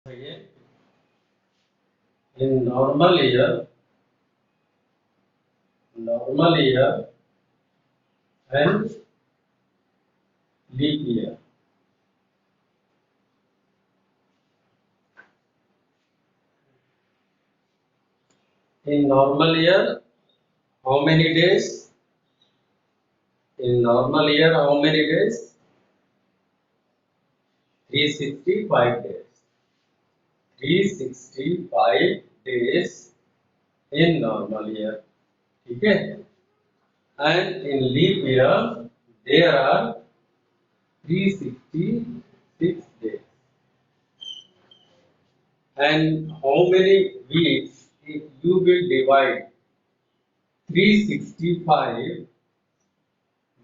Again, in normal year and leap year. In normal year, how many days? In normal year, how many days? 365 days. 365 days in normal year. Okay? And in leap year, there are 366 days. And how many weeks if you will divide 365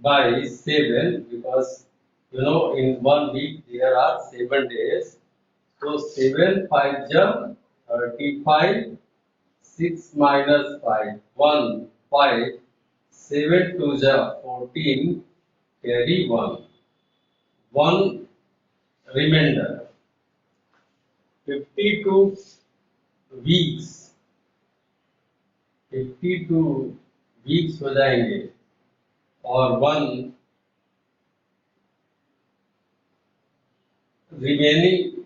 by 7, because in 1 week there are 7 days. So 7 5 ja 35, 6 minus 5 1 5, 7 2 ja 14, carry 1 remainder 52 weeks 52 weeks हो जाएंगे और 1 remaining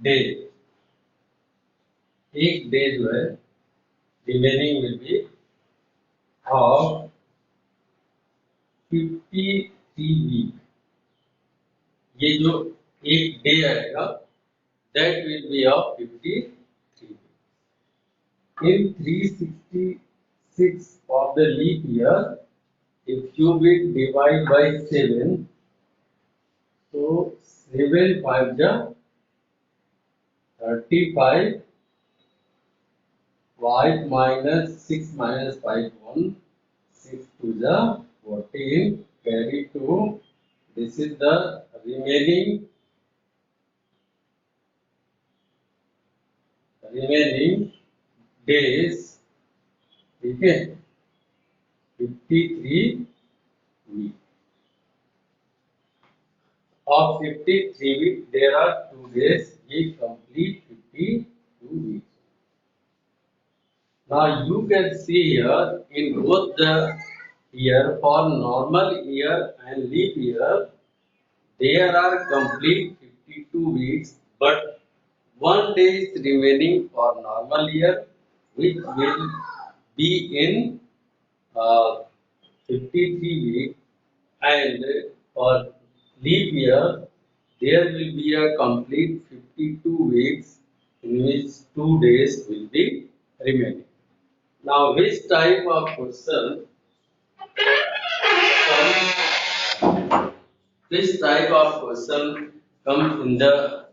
day, एक day जो है remaining will be of 53 week. ये जो एक day आएगा that will be of 53 week. In 366 of the leap year, if you will divide by 7, so 7 5 ja 35, 5 minus 6 minus 5 1, 6 2 ja 14, carry 2. This is the remaining days. Okay, 53 week. Of 53 weeks, there are 2 days. We complete 52 weeks. Now you can see here in both the year, for normal year and leap year, there are complete 52 weeks, but 1 day is remaining for normal year, which will be in 53 weeks, and for leap year, there will be a complete 52 weeks in which 2 days will be remaining. Now, which type of question comes in the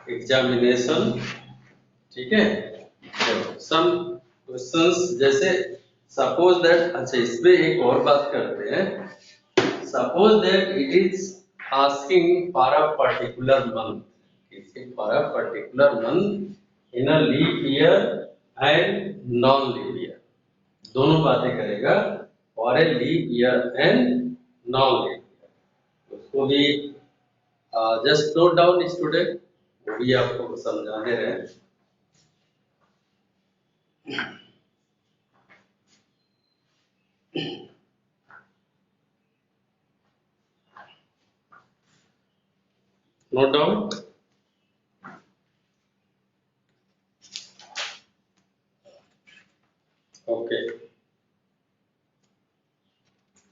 examination? ठीक है, some questions जैसे suppose that, अच्छा इसमें एक और बात करते हैं. Suppose that it is asking for a particular month. For a particular month in a leap year and non-leap year. दोनों बातें करेगा for a leap year and non-leap year. उसको भी just note down student, वो भी आपको समझाने रहे. Note down. Okay.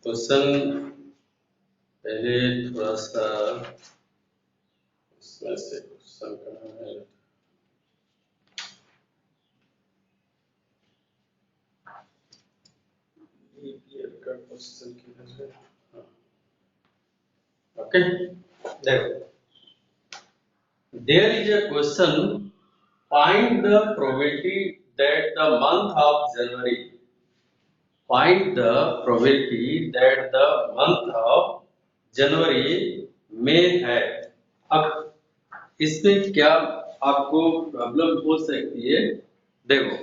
क्वेश्चन पहले थोड़ा सा इसमें से क्वेश्चन कहाँ है? का क्वेश्चन किधर है? Okay. There is a question. Find the probability that the month of January. Find the probability that the month of January may have. अब इसमें क्या आपको प्रॉब्लम हो सकती है? देखो,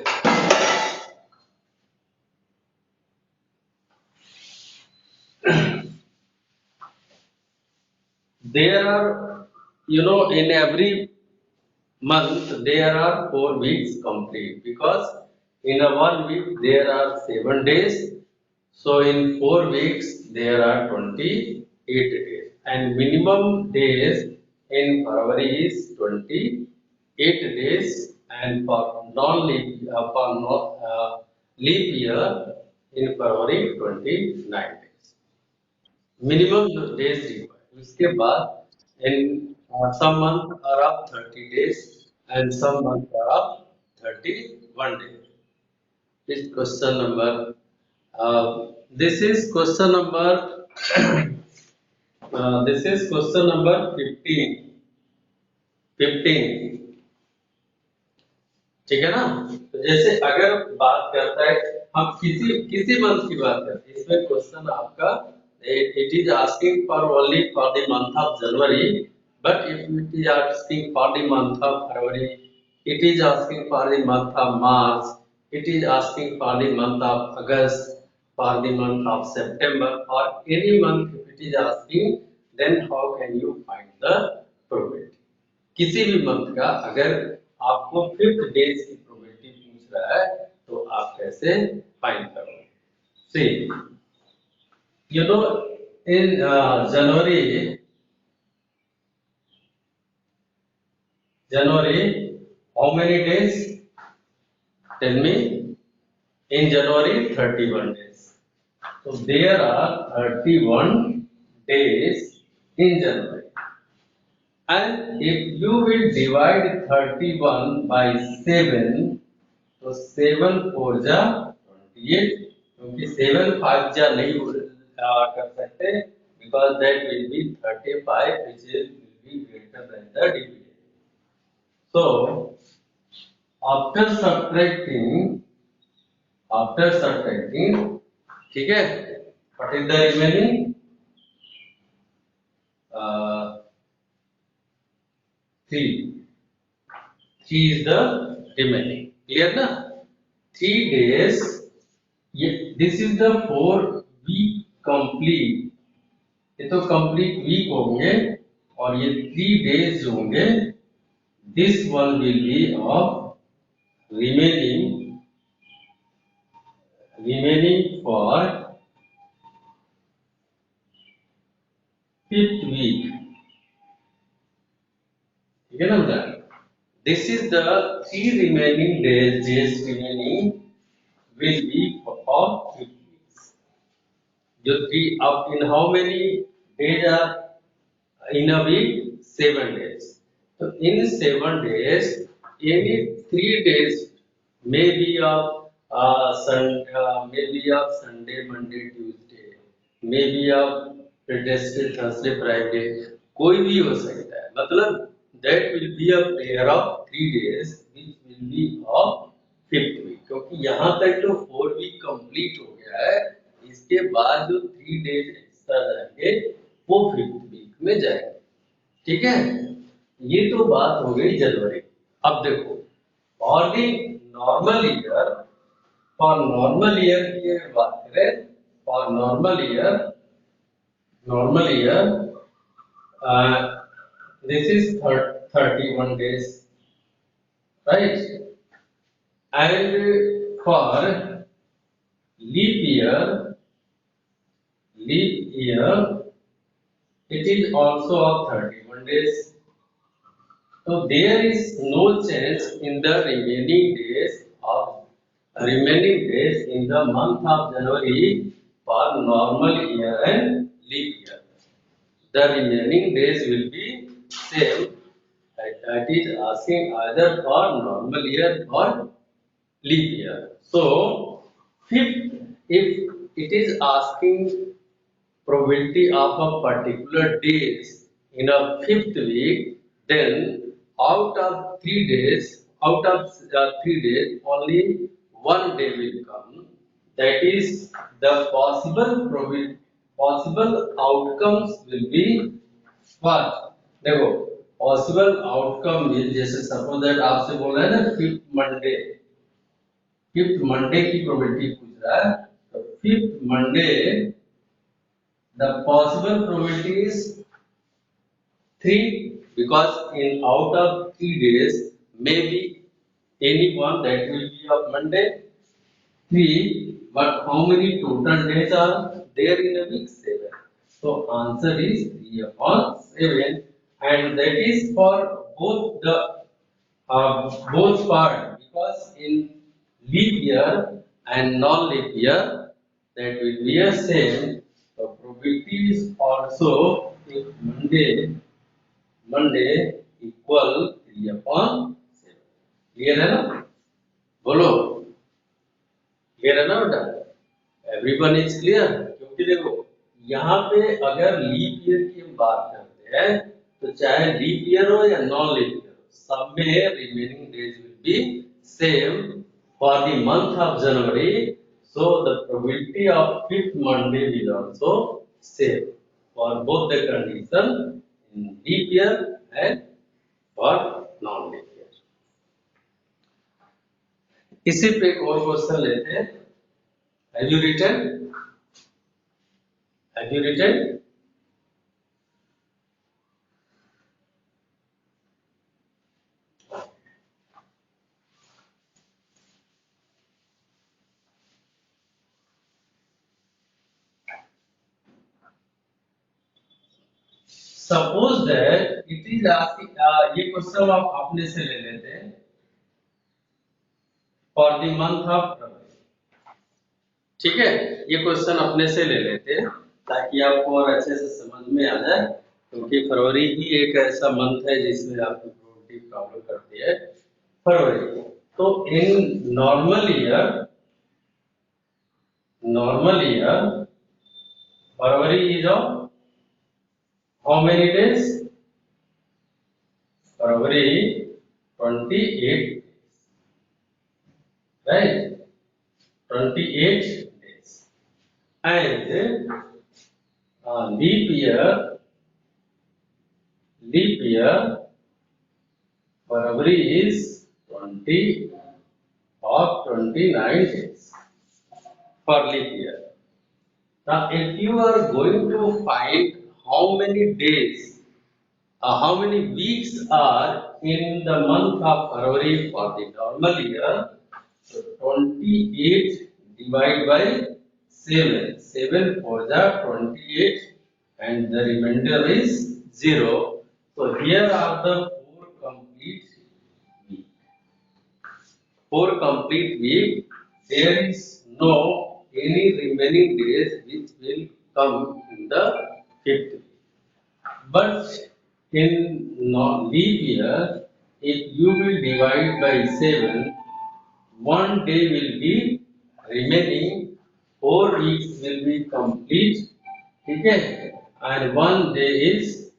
there are, in every month there are 4 weeks complete, because in a 1 week there are 7 days. So in 4 weeks there are 28 days, and minimum days in February is 28 days, and for leap year in February 29 days. Minimum days required. उसके बाद in some month are of 30 days and some month are of 31 days. This question number. This is question number. This is question number 15. 15. ठीक है ना? तो जैसे अगर बात करता है, हम किसी किसी मंथ की बात करते हैं, इसमें क्वेश्चन आपका it is asking for only for the month of January, but if it is asking for the month of February, it is asking for the month of March, it is asking for the month of August, for the month of September, or any month if it is asking, then how can you find the probability? किसी भी month का अगर आपको 5th days की probability पूछ रहा है तो आप कैसे फाइंड करोगे? सी, you know, in January, how many days? Tell me. In January, 31 days. So there are 31 days in January. And if you will divide 31 by 7, तो 7 4 जा 28, क्योंकि 7 5 जा नहीं कर सकते, because that will be 35, which will be greater than the dividend. So after subtracting, ठीक है, what is the remaining? 3. 3 is the remaining. Clear ना? 3 days. This is the 4 week complete. ये तो complete week होंगे, और ये 3 days जो होंगे, this one will be of remaining for 5th week. ठीक है ना बेटा? This is the 3 remaining days remaining will be of 5th weeks. जो 3 अब in how many days are in a week? 7 days. So in 7 days, any 3 days may be of Sunday, Monday, Tuesday, maybe of Wednesday, Thursday, Friday, कोई भी हो सकता है. मतलब that will be a pair of 3 days which will be of 5th week, क्योंकि यहाँ तक तो 4 week complete हो गया है, इसके बाद जो 3 days एक्स्ट्रा जाएंगे वो 5th week में जाएंगे. ठीक है, ये तो बात हो गई जनवरी. अब देखो फॉर दी नॉर्मल ईयर की बात करें, for normal year this is 31 days, right? And for leap year it is also of 31 days. So there is no change in the remaining days in the month of January for normal year and leap year. The remaining days will be same. That is asking either for normal year or leap year. So if it is asking probability of a particular days in a 5th week, then out of 3 days, only 1 day will come. That is the possible outcomes will be what? देखो possible outcome में जैसे suppose that आपसे बोल रहा है ना 5th Monday की probability पूछ रहा है, तो 5th Monday the possible probability is 3, because in out of 3 days may be any one, that will be of Monday 3, but how many total days are there in a week? 7. So answer is 3 upon 7, and that is for both the both part, because in leap year and non-leap year that will be a same. The probability is also if Monday equal 3 upon 7. Clear है ना? बोलो, clear है ना बेटा? Everyone is clear? क्योंकि देखो यहाँ पे अगर लीप ईयर की हम बात करते हैं तो चाहे लीप ईयर हो या नॉन लीप ईयर हो, सब में remaining days will be same for the month of January. So the probability of fifth Monday will also same for both the condition in leap year and for non-leap year. इसी पे एक और question लेते हैं. Have you written? Have you written? Suppose that it is asking, ये question आप अपने से ले लेते हैं for the month of February. ठीक है, ये क्वेश्चन अपने से ले लेते हैं ताकि आपको और अच्छे से समझ में आ जाए, क्योंकि फरवरी ही एक ऐसा मंथ है जिसमें आपकी प्रोबेबिलिटी प्रॉब्लम करती है फरवरी. तो in normal year February is of how many days? February 28 days, right? 28 days. And leap year February is 20 or 29 days for leap year. Now if you are going to find how many days, how many weeks are in the month of February for the normal year, so 28 divided by 7, 7 for the 28, and the remainder is 0. So here are the 4 complete weeks. 4 complete weeks. There is no any remaining days which will come in the 5th week. But in non-leap year, if you will divide by 7, 1 day will be remaining, 4 weeks will be complete, okay? And 1 day is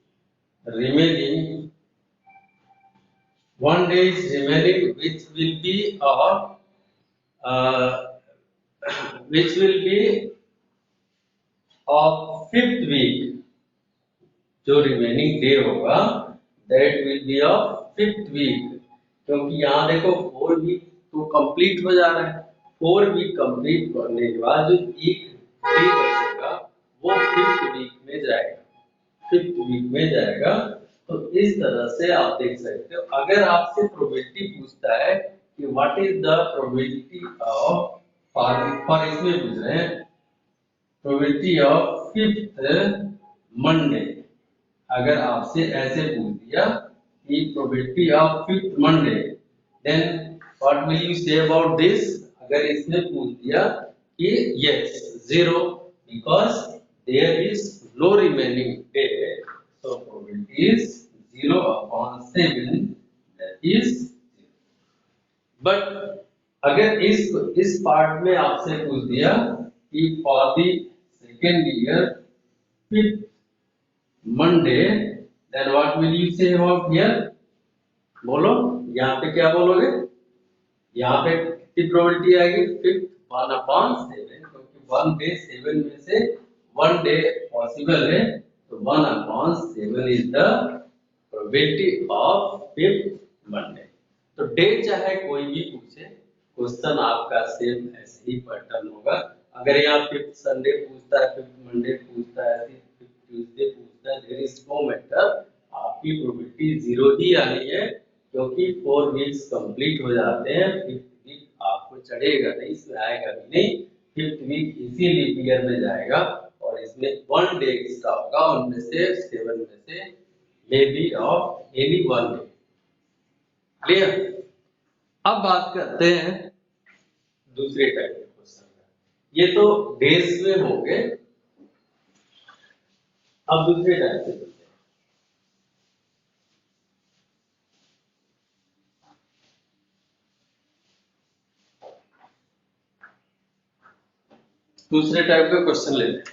remaining, 1 day is remaining, which will be uh, which will be of 5th week. जो remaining day होगा that will be of 5th week, क्योंकि यहाँ देखो 4 week तो complete हो जा रहा है. 4 वीक कंप्लीट करने के बाद जो एक डे बचेगा वो 5th वीक में जाएगा. 5th वीक में जाएगा. तो इस तरह से आप देख सकते हो. अगर आपसे प्रोबेबिलिटी पूछता है कि what is the probability of for इसमें पूछ रहे हैं प्रोबेबिलिटी ऑफ 5th मंडे, अगर आपसे ऐसे पूछ दिया कि probability of 5th Monday, then what will you say about this? अगर इसने पूछ दिया कि yes 0 because there is no remaining day, so probability is 0 upon 7, that is 0. But अगर इस पार्ट में आपसे पूछ दिया कि for the second year 5th Monday, then what will you say about here? बोलो, यहाँ पे क्या बोलोगे? यहाँ पे कितनी प्रोबेबिलिटी आएगी? 5th 1 upon 7, क्योंकि 1 day 7 में से 1 day पॉसिबल है, तो 1 upon 7 is the probability of 5th Monday. तो डेट चाहे कोई भी पूछे, क्वेश्चन आपका सेम ऐसे ही पैटर्न होगा. अगर यहाँ 5th संडे पूछता है, 5th मंडे पूछता है, 5th ट्यूसडे पूछता है, देयर इज नो मैटर, आपकी प्रोबेबिलिटी 0 ही आनी है, क्योंकि 4 वीक्स कंप्लीट हो जाते हैं, 5th वीक आपको चढ़ेगा नहीं, इसमें आएगा भी नहीं। 5th वीक इसी लीप ईयर में जाएगा और इसमें 1 डे एक्स्ट्रा होगा, उनमें से 7 में से may be of any 1 day. Clear? अब बात करते हैं दूसरे टाइप के क्वेश्चन का। ये तो डेज में हो गए, अब दूसरे टाइप से चलते हैं। दूसरे टाइप का क्वेश्चन लेते हैं।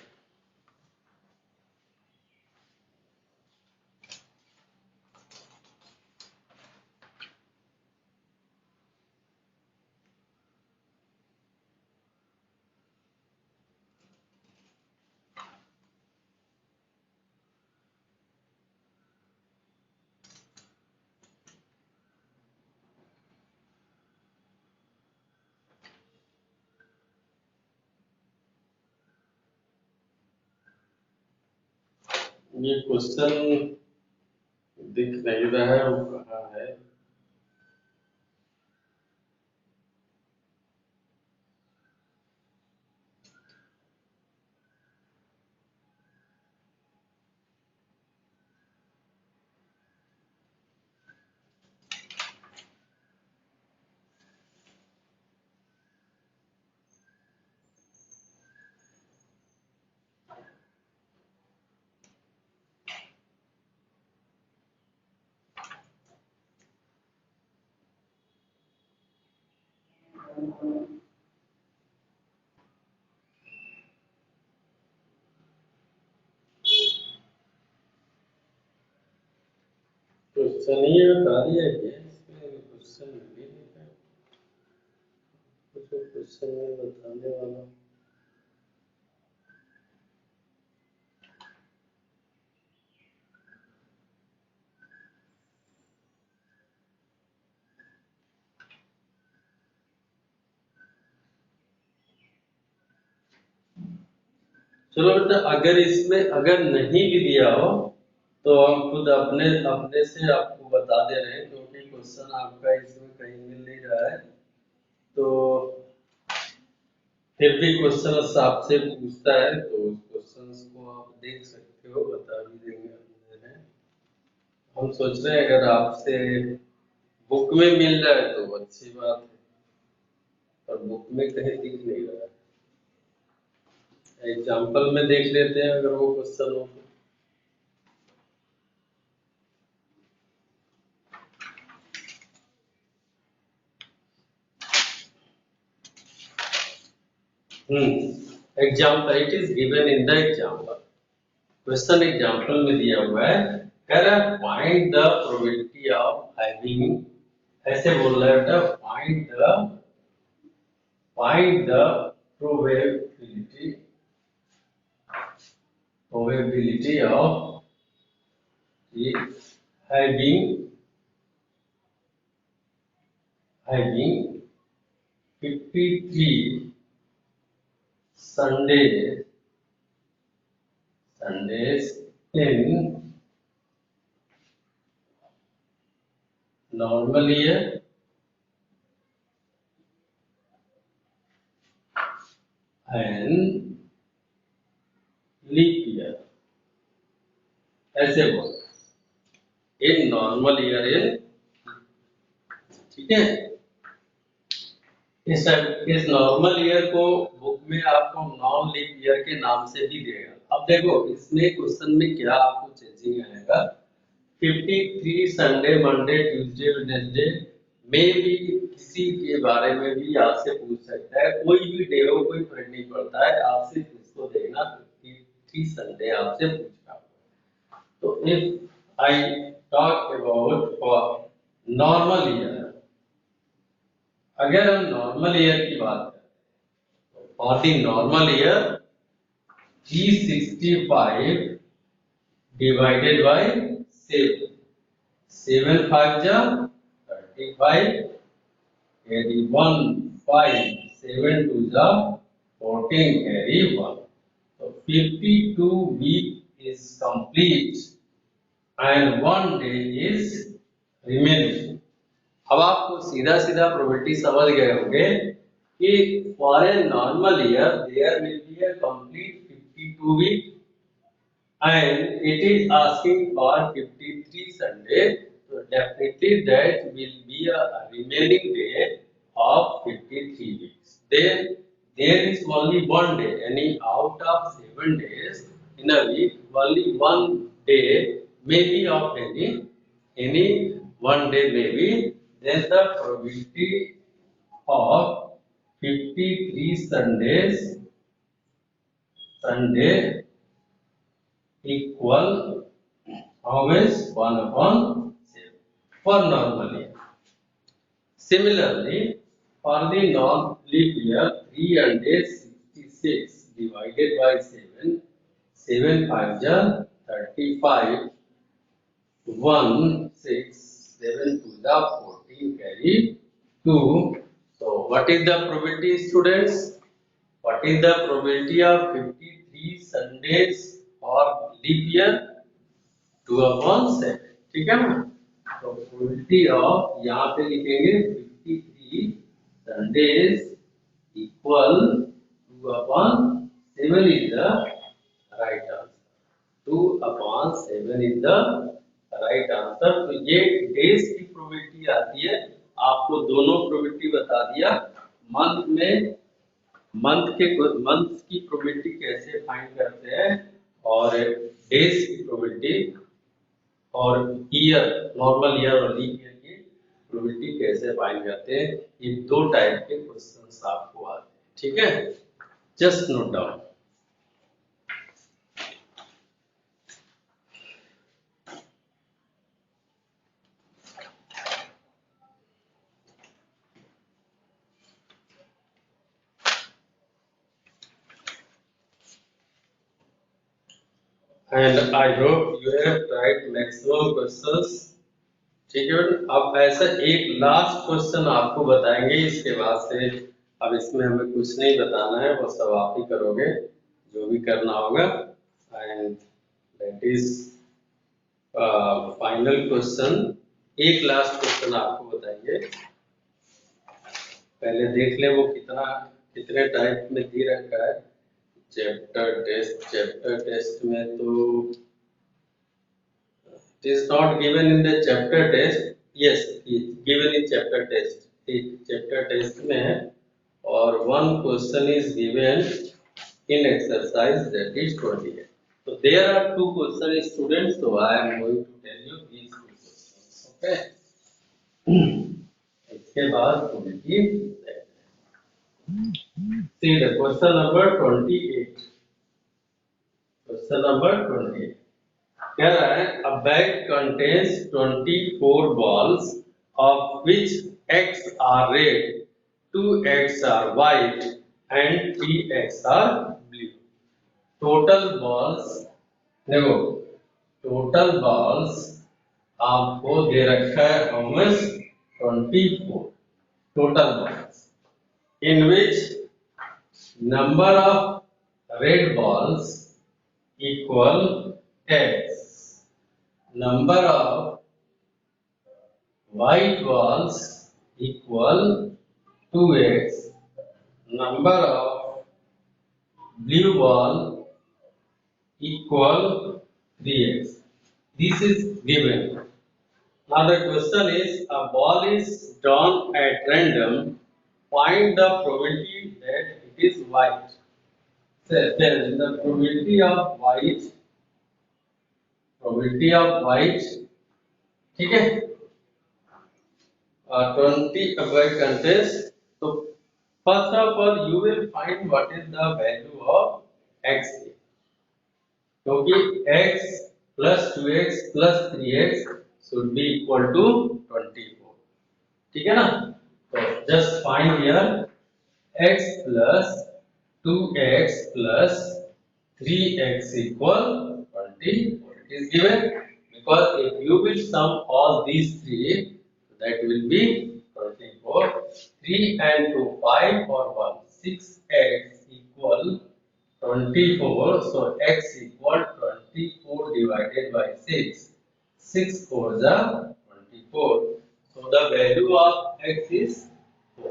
ये क्वेश्चन दिख नहीं रहा है, वो कहाँ है? क्वेश्चन ही बता दिया गया, इसमें क्वेश्चन नहीं देखा, कुछ क्वेश्चन में बताने वाला। चलो बेटा, अगर इसमें अगर नहीं भी दिया हो तो हम खुद अपने अपने से आपको बता दे रहे हैं, क्योंकि क्वेश्चन आपका इसमें कहीं मिल नहीं रहा है। तो फिर भी क्वेश्चन आपसे पूछता है तो उस क्वेश्चन को आप देख सकते हो, बता भी देंगे हम। हम सोच रहे हैं अगर आपसे बुक में मिल जाए तो अच्छी बात है, पर बुक में कहीं दिख नहीं रहा है। एग्जाम्पल में देख लेते हैं अगर वो क्वेश्चन हो तो। Example, it is given in the example. Question example में दिया हुआ है, कह रहा है find the probability of having, ऐसे बोल रहा है बेटा, find the probability of having 53 Sundays in normal year and leap year, ऐसे बोल, इन नॉर्मल ईयर इन, ठीक है। इस नॉर्मल ईयर को बुक में आपको नॉन लीप ईयर के नाम से भी देगा। अब देखो इसमें क्वेश्चन में क्या आपको चेंजिंग आएगा, 53 संडे मंडे ट्यूसडे वेडनेसडे में भी किसी के बारे में भी आपसे पूछ सकता है, कोई भी डे हो कोई फर्क नहीं पड़ता है, आपसे इसको देखना 53 संडे आपसे पूछा। तो if I talk about for normal year, अगर हम नॉर्मल ईयर की बात करें, for the normal year 365 divided by 7, 7 5 जा 35, carry 1 5, 7 2 जा 14, carry 1, so 52 week is complete and 1 day is remaining, अब आपको सीधा सीधा प्रोबेबिलिटी समझ गए होंगे कि for a normal year there will be a complete 52 week and it is asking for 53 Sunday, so definitely that will be a remaining day of 53 weeks. Then there is only one day, any out of 7 days in a week, only one day may be of any one day may be, then the probability of 53 Sunday equal always 1 upon 7 for normal year. Similarly, for the non-leap year, 366 divided by 7, 7 5 ja 35, 1 6, 7 2 ja 14, carry 2. So, what is the probability, students? What is the probability of 53 Sundays or leap year? 2 upon 7, ठीक है ना? तो probability of यहाँ पे लिखेंगे 53 Sundays equal 2 upon 7 is the right answer. 2 upon 7 is the right answer. तो ये days की प्रोबेबिलिटी आती है. आपको दोनों प्रोबेबिलिटी बता दिया. मंथ में मंथ की प्रोबेबिलिटी कैसे फाइंड करते हैं और डेज की प्रोबेबिलिटी और ईयर नॉर्मल ईयर और लीप ईयर की प्रोबेबिलिटी कैसे फाइंड करते हैं. ये दो टाइप के क्वेश्चंस आपको आते हैं. ठीक है, just note down. And I hope you have tried maximum questions. ठीक है, अब ऐसा एक लास्ट क्वेश्चन आपको बताएंगे. इसके बाद से अब इसमें हमें कुछ नहीं बताना है, वो सब आप ही करोगे जो भी करना होगा. And that is final question. एक लास्ट क्वेश्चन आपको बताएंगे. पहले देख ले वो कितने टाइप में दे रखा है. चैप्टर टेस्ट में तो it is not given in the chapter test. Yes, it is given in chapter test. Chapter test में है और one question is given in exercise, that is 28. So there are two questions, students, so I am going to tell you these two questions. Okay. इसके बाद probability. See the question number 28. Question number 28. कह रहा है a bag contains 24 balls of which X are red, 2 X are white and 3 X are blue. Total balls देखो total balls आपको दे रखा है how much 24 total balls in which number of red balls equal X, number of white balls equal 2x, number of blue ball equal 3x. This is given. Now the question is, a ball is drawn at random. Find the probability that it is white. So then the probability of white, ठीक है, 20 by contest. So first of all you will find what is the value of x, क्योंकि x plus 2x plus 3x should be equal to 24. ठीक है ना. तो just find here x plus 2x plus 3x equal 24. It is given because if you will sum all these three, that will be 24. 3 and 2 5 or 1 6x equal 24. So x equal 24 divided by 6. 6 4 is 24. So the value of x is 4.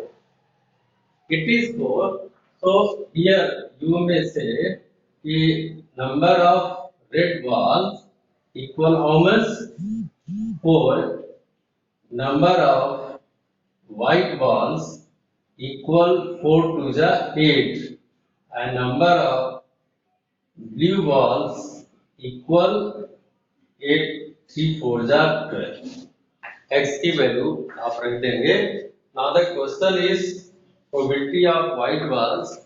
It is 4. So here you may say the number of red balls equal how much? 4. Number of white balls equal 4 to the 8. And number of blue balls equal 8 3 4 the 12. X की value आप रख देंगे. Now the question is probability of white balls.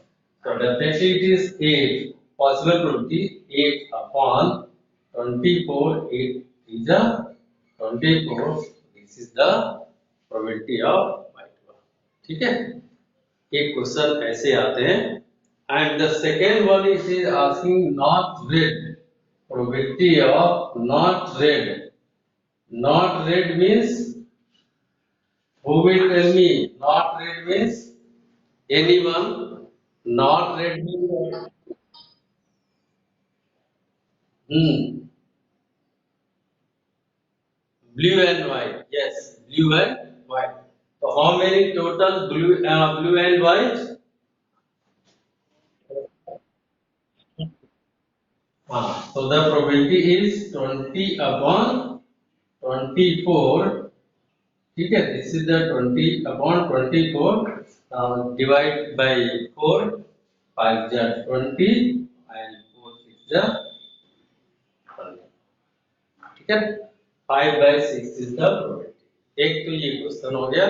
So definitely it is 8. Possible probability 8 upon 24. 8 is the 24. This is the probability of white ball. ठीक है? एक question ऐसे आते हैं. And the second one is asking not red. Probability of not red. Not red means, who will tell me? Not red means anyone. Not red means blue and white. Yes, blue and white. So how many total blue and white? So the probability is 20 upon 24. ठीक है, this is the 20 upon 24. Divide by 4. 5 is 20 and 4 is the 20. ठीक है, 5 by 6 is the probability. एक तो ये question हो गया.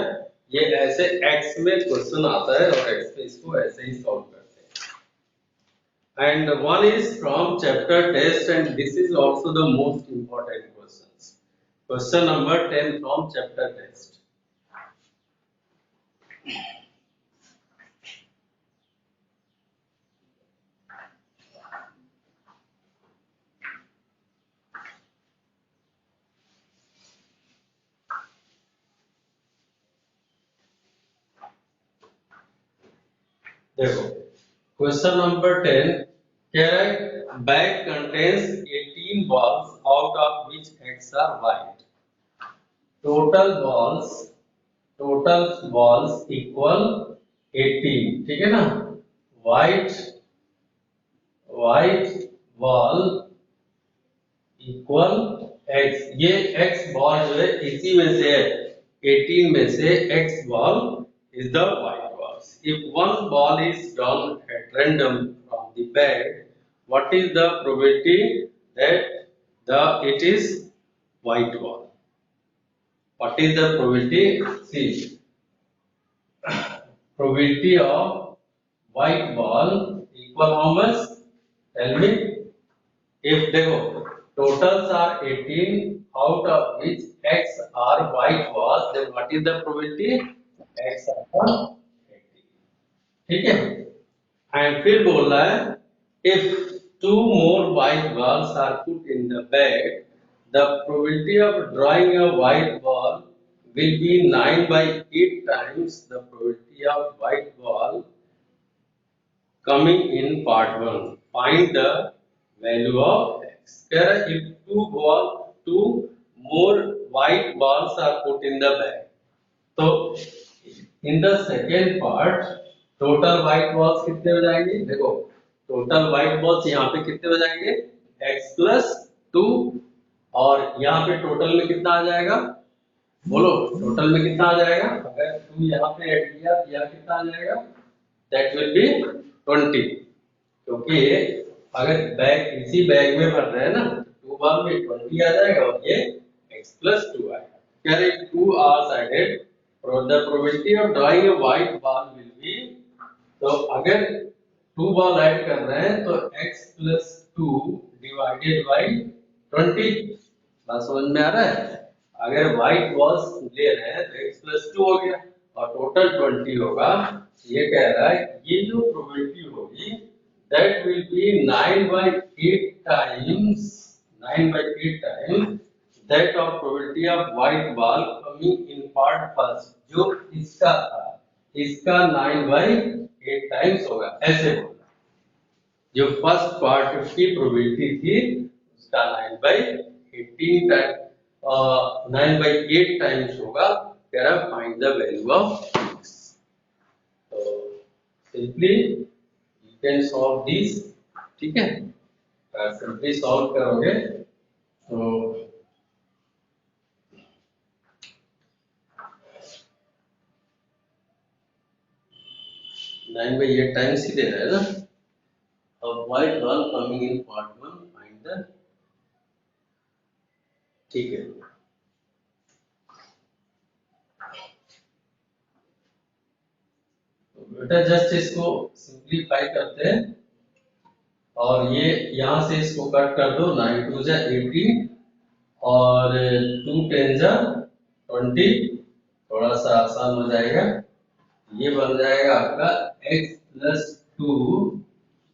ये ऐसे x में क्वेश्चन आता है और x में इसको ऐसे ही सॉल्व करते हैं. And one is from chapter test, and this is also the most important questions. Question number 10 from chapter test. देखो, क्वेश्चन नंबर 10 कह रहा है bag contains 18 balls out of which eggs are white. Total balls equal 18. ठीक है ना? white ball equal x. ये x ball जो है इसी में से है. 18 में से x ball is the white. If one ball is drawn at random from the bag, what is the probability that it is white ball? What is the probability? See, probability of white ball equal how much? Tell me. If देखो totals are 18, out of which x are white balls, then what is the probability? X upon 18. ठीक है. And फिर बोल रहा है if two more white balls are put in the bag, the probability of drawing a white ball will be 9 by 8 times the probability of white ball coming in part 1. Find the value of x. कह रहा है if two more white balls are put in the bag, तो in the second part total white balls कितने हो जाएंगे? देखो total white balls यहाँ पे कितने हो जाएंगे? x plus 2. और यहाँ पे टोटल में कितना आ जाएगा? बोलो टोटल में कितना आ जाएगा? अगर 2 यहाँ पे ऐड किया तो यहाँ कितना आ जाएगा? That will B 20. क्योंकि अगर बैग इसी बैग में भर रहे हैं ना, 2 बार में 20 आ जाएगा और ये x प्लस 2 आएगा. कह रहे 2 are added, the probability of drawing a white ball will be. तो अगर 2 बॉल ऐड कर रहे हैं तो x प्लस 2 डिवाइडेड बाई 20. बात समझ में आ रहा है? अगर व्हाइट बॉल्स ले रहे हैं तो x प्लस 2 हो गया और टोटल 20 होगा. ये कह रहा है ये जो प्रोबेबिलिटी होगी that will B 9 by 8 times that of probability of white ball coming in part first. जो इसका था इसका 9 by 8 टाइम्स होगा. ऐसे होगा जो फर्स्ट पार्ट की प्रोबेबिलिटी थी उसका 9 by 8 टाइम्स होगा. find the value of x. So simply you can solve this. ठीक है, सिंपली सॉल्व करोगे तो 9/8 टाइम्स ही दे रहा है ना. Avoid one coming in part 1, find the. ठीक है, बेटा जस्ट इसको सिंप्लीफाई करते हैं और ये यहाँ से इसको कट कर दो. 9 2 जा 18 और 2 10 जा 20. थोड़ा सा आसान हो जाएगा. ये बन जाएगा आपका x plus 2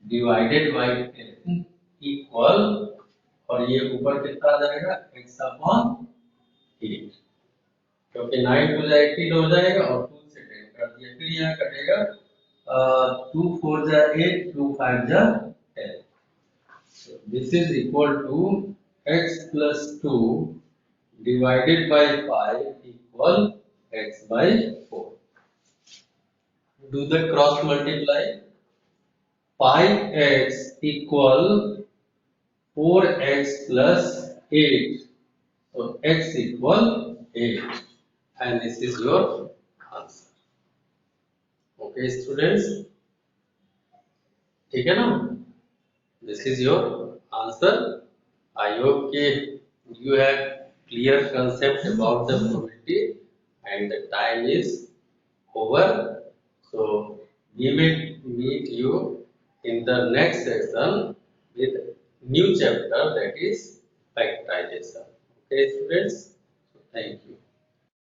divided by 10 equal, और ये ऊपर कितना आ जाएगा x अपॉन 8, क्योंकि 9 2 जा 18 हो जाएगा और 2 से 10 कर दिया. फिर यहाँ कटेगा 2 4 जा 8 2 5 जा 10. So this is equal to x plus 2 divided by 5 equal x by 4. Do the cross multiply. 5x equal 4x plus 8. So x equal 8, and this is your answer. Okay students, ठीक है ना? This is your answer. I hope you have clear concept about the probability, and the time is over. So we will meet you in the next session with new chapter, that is factorization. Okay students, thank you.